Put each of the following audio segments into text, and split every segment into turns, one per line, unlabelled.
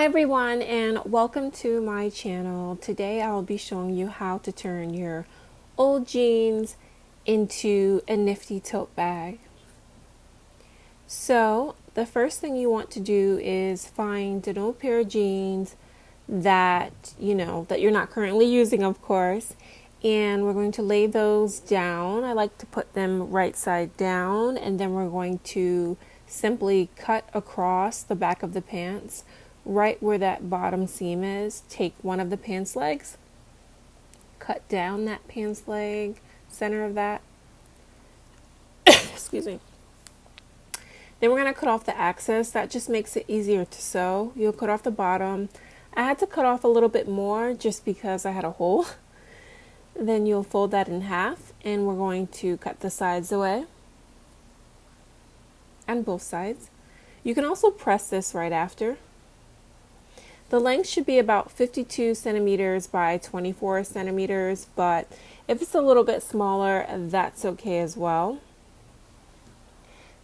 everyone, and welcome to my channel. Today I'll be showing you how to turn your old jeans into a nifty tote bag. So the first thing you want to do is find an old pair of jeans that that you're not currently using, of course, and we're going to lay those down. I like to put them right side down, and then we're going to simply cut across the back of the pants right where that bottom seam is. Take one of the pants legs, cut down that pants leg, center of that. Excuse me. Then we're going to cut off the excess. That just makes it easier to sew. You'll cut off the bottom. I had to cut off a little bit more just because I had a hole. Then you'll fold that in half, and we're going to cut the sides away on both sides. You can also press this right after. The length should be about 52 centimeters by 24 centimeters, but if it's a little bit smaller, that's okay as well.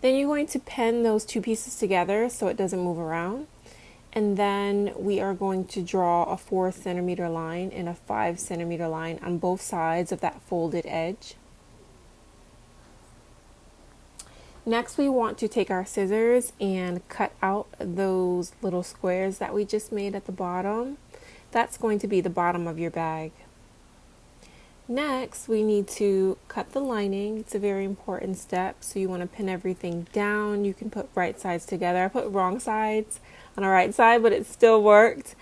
Then you're going to pin those two pieces together so it doesn't move around. And then we are going to draw a 4 centimeter line and a 5 centimeter line on both sides of that folded edge. Next, we want to take our scissors and cut out those little squares that we just made at the bottom. That's going to be the bottom of your bag. Next, we need to cut the lining. It's a very important step. So you want to pin everything down. You can put right sides together. I put wrong sides on the right side, but it still worked.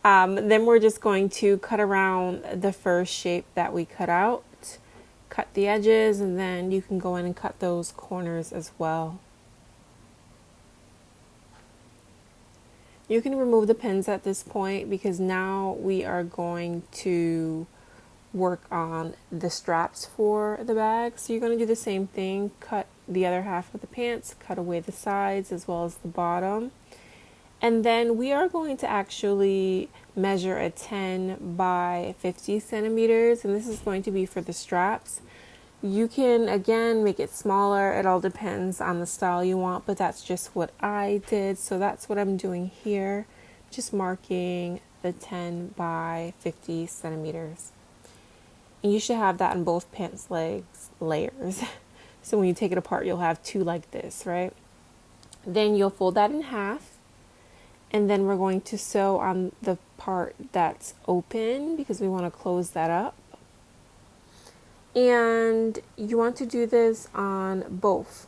Then we're just going to cut around the first shape that we cut out. Cut the edges, and then you can go in and cut those corners as well. You can remove the pins at this point because now we are going to work on the straps for the bag. So you're going to do the same thing, cut the other half of the pants, cut away the sides as well as the bottom. And then we are going to actually measure a 10 by 50 centimeters, and this is going to be for the straps. You can, again, make it smaller. It all depends on the style you want, but that's just what I did. So that's what I'm doing here, just marking the 10 by 50 centimeters. And you should have that in both pants legs layers. So when you take it apart, you'll have two like this, right? Then you'll fold that in half. And then we're going to sew on the part that's open because we want to close that up. And you want to do this on both.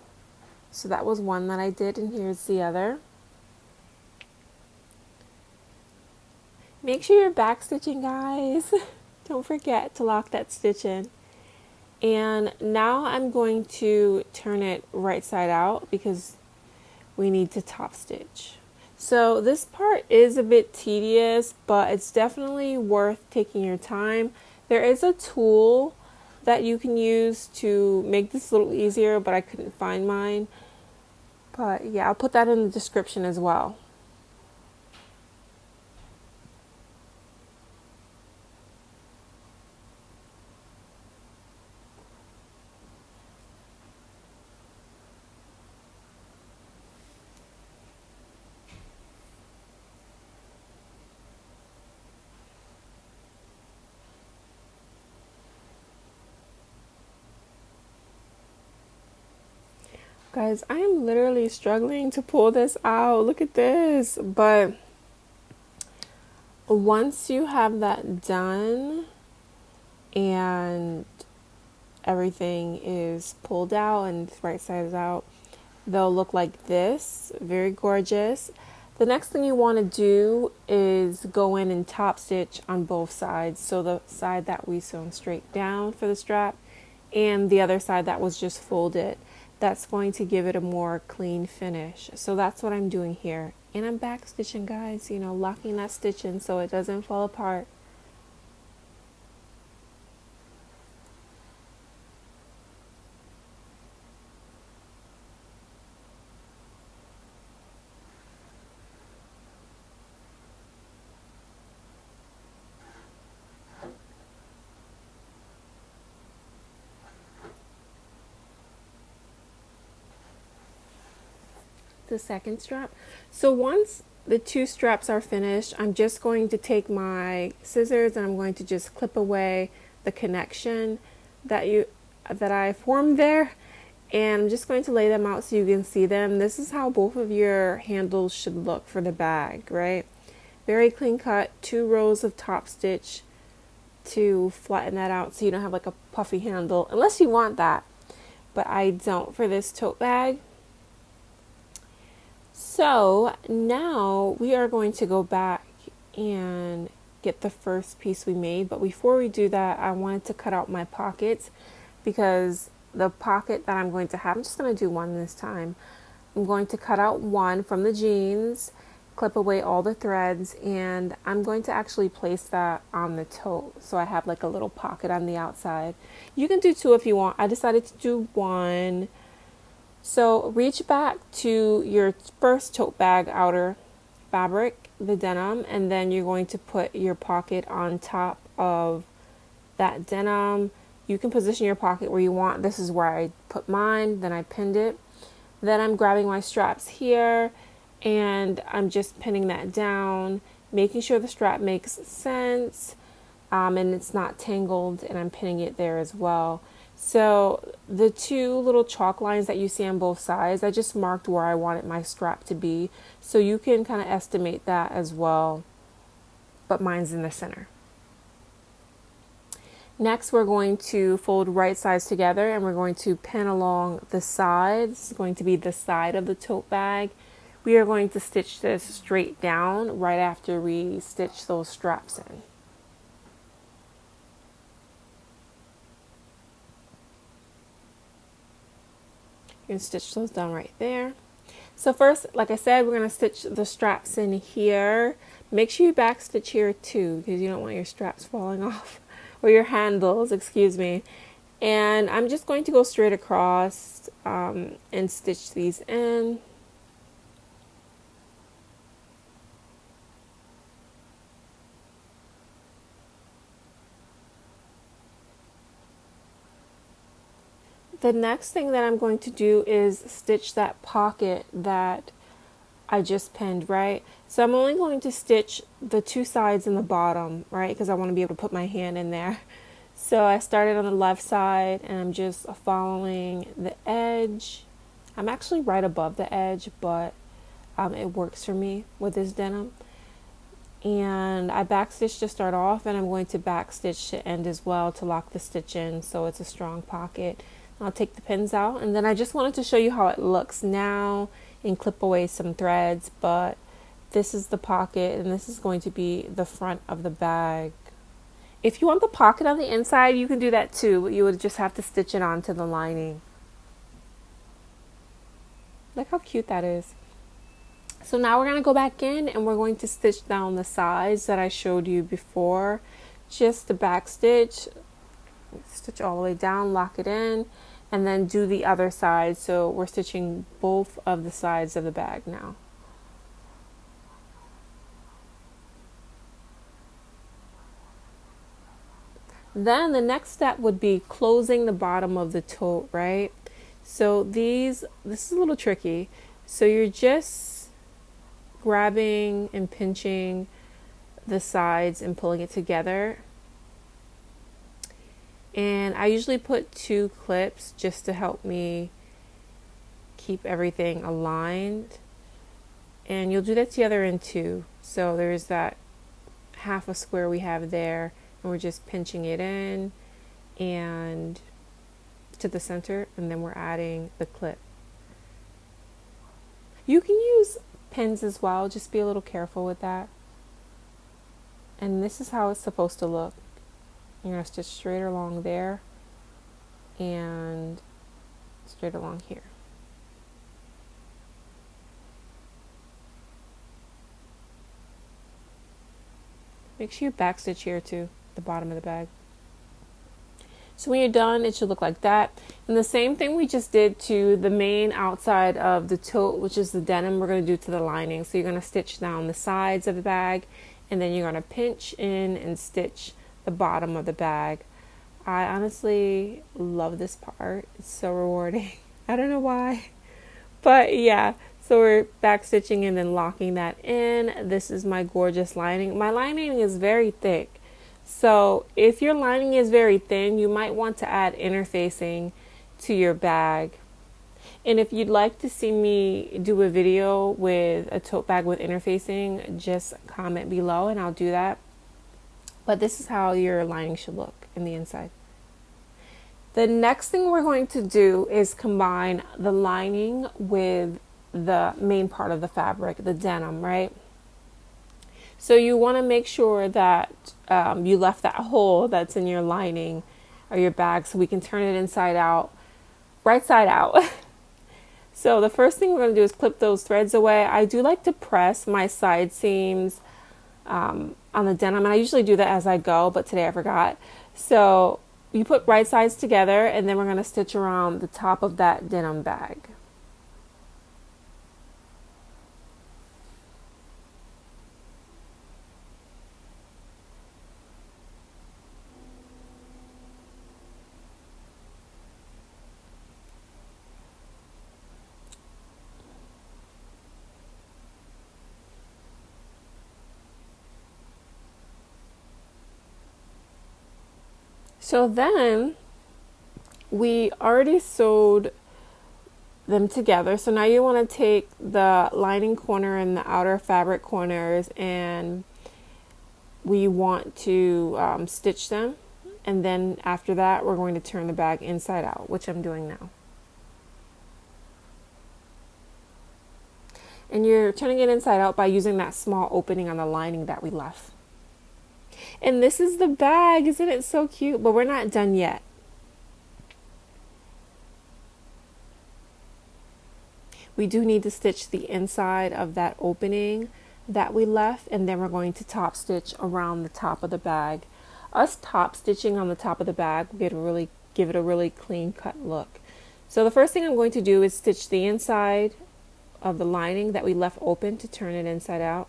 So that was one that I did, and here's the other. Make sure you're back stitching, guys. Don't forget to lock that stitch in. And now I'm going to turn it right side out because we need to top stitch. So this part is a bit tedious, but it's definitely worth taking your time. There is a tool that you can use to make this a little easier, but I couldn't find mine. But yeah, I'll put that in the description as well. Guys, I am literally struggling to pull this out. Look at this. But once you have that done and everything is pulled out and the right side is out, they'll look like this. Very gorgeous. The next thing you want to do is go in and top stitch on both sides. So the side that we sewn straight down for the strap and the other side that was just folded. That's going to give it a more clean finish. So that's what I'm doing here. And I'm back stitching, guys, locking that stitch in so it doesn't fall apart. The second strap. So once the two straps are finished, I'm just going to take my scissors and I'm going to just clip away the connection that I formed there, and I'm just going to lay them out so you can see them. This is how both of your handles should look for the bag, right? Very clean cut, 2 rows of top stitch to flatten that out so you don't have like a puffy handle, unless you want that, but I don't for this tote bag. So now we are going to go back and get the first piece we made, but before we do that, I wanted to cut out my pockets, because the pocket that I'm going to have, I'm just going to do one this time. I'm going to cut out one from the jeans, clip away all the threads, and I'm going to actually place that on the tote so I have like a little pocket on the outside. You can do 2 if you want. I decided to do 1. So reach back to your first tote bag outer fabric, the denim, and then you're going to put your pocket on top of that denim. You can position your pocket where you want. This is where I put mine, then I pinned it. Then I'm grabbing my straps here and I'm just pinning that down, making sure the strap makes sense and it's not tangled, and I'm pinning it there as well. So the 2 little chalk lines that you see on both sides, I just marked where I wanted my strap to be. So you can kind of estimate that as well, but mine's in the center. Next, we're going to fold right sides together and we're going to pin along the side. This is going to be the side of the tote bag. We are going to stitch this straight down right after we stitch those straps in. You can stitch those down right there. So first, like I said, we're going to stitch the straps in here. Make sure you back stitch here too, because you don't want your straps falling off. Or your handles, excuse me. And I'm just going to go straight across and stitch these in. The next thing that I'm going to do is stitch that pocket that I just pinned, right? So I'm only going to stitch the 2 sides in the bottom, right? Because I want to be able to put my hand in there. So I started on the left side and I'm just following the edge. I'm actually right above the edge, but it works for me with this denim. And I backstitch to start off, and I'm going to backstitch to end as well to lock the stitch in so it's a strong pocket. I'll take the pins out, and then I just wanted to show you how it looks now and clip away some threads, but this is the pocket and this is going to be the front of the bag. If you want the pocket on the inside, you can do that too, but you would just have to stitch it onto the lining. Look how cute that is. So now we're going to go back in and we're going to stitch down the sides that I showed you before. Just the back stitch all the way down, lock it in, and then do the other side. So we're stitching both of the sides of the bag now. Then the next step would be closing the bottom of the tote, right? So this is a little tricky. So you're just grabbing and pinching the sides and pulling it together. And I usually put 2 clips just to help me keep everything aligned. And you'll do that to the other end too. So there's that half a square we have there, and we're just pinching it in and to the center, and then we're adding the clip. You can use pins as well, just be a little careful with that. And this is how it's supposed to look. You're going to stitch straight along there and straight along here. Make sure you backstitch here too, the bottom of the bag. So when you're done, it should look like that. And the same thing we just did to the main outside of the tote, which is the denim, we're going to do to the lining. So you're going to stitch down the sides of the bag, and then you're going to pinch in and stitch the bottom of the bag. I honestly love this part. It's so rewarding. I don't know why, but yeah. So we're back stitching and then locking that in. This is my gorgeous lining. My lining is very thick. So if your lining is very thin, you might want to add interfacing to your bag. And if you'd like to see me do a video with a tote bag with interfacing, just comment below and I'll do that. But this is how your lining should look in the inside. The next thing we're going to do is combine the lining with the main part of the fabric, the denim, right? So you want to make sure that you left that hole that's in your lining or your bag so we can turn it inside out, right side out. So the first thing we're going to do is clip those threads away. I do like to press my side seams on the denim, and I usually do that as I go, but today I forgot. So you put right sides together, and then we're going to stitch around the top of that denim bag. So then we already sewed them together. So now you want to take the lining corner and the outer fabric corners and we want to stitch them. And then after that, we're going to turn the bag inside out, which I'm doing now. And you're turning it inside out by using that small opening on the lining that we left. And this is the bag. Isn't it so cute? But we're not done yet. We do need to stitch the inside of that opening that we left, and then we're going to top stitch around the top of the bag. Us top stitching on the top of the bag will give it a really clean cut look. So the first thing I'm going to do is stitch the inside of the lining that we left open to turn it inside out.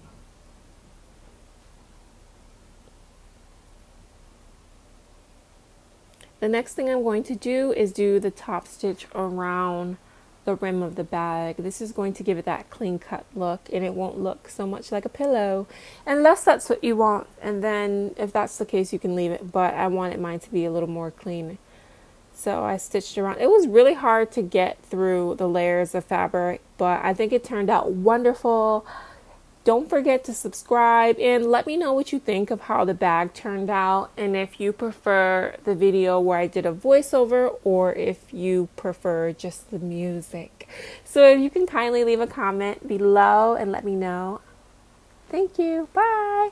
The next thing I'm going to do is do the top stitch around the rim of the bag. This is going to give it that clean cut look, and it won't look so much like a pillow, unless that's what you want. And then if that's the case, you can leave it, but I wanted mine to be a little more clean. So I stitched around. It was really hard to get through the layers of fabric, but I think it turned out wonderful. Don't forget to subscribe and let me know what you think of how the bag turned out, and if you prefer the video where I did a voiceover or if you prefer just the music. So if you can kindly leave a comment below and let me know. Thank you. Bye.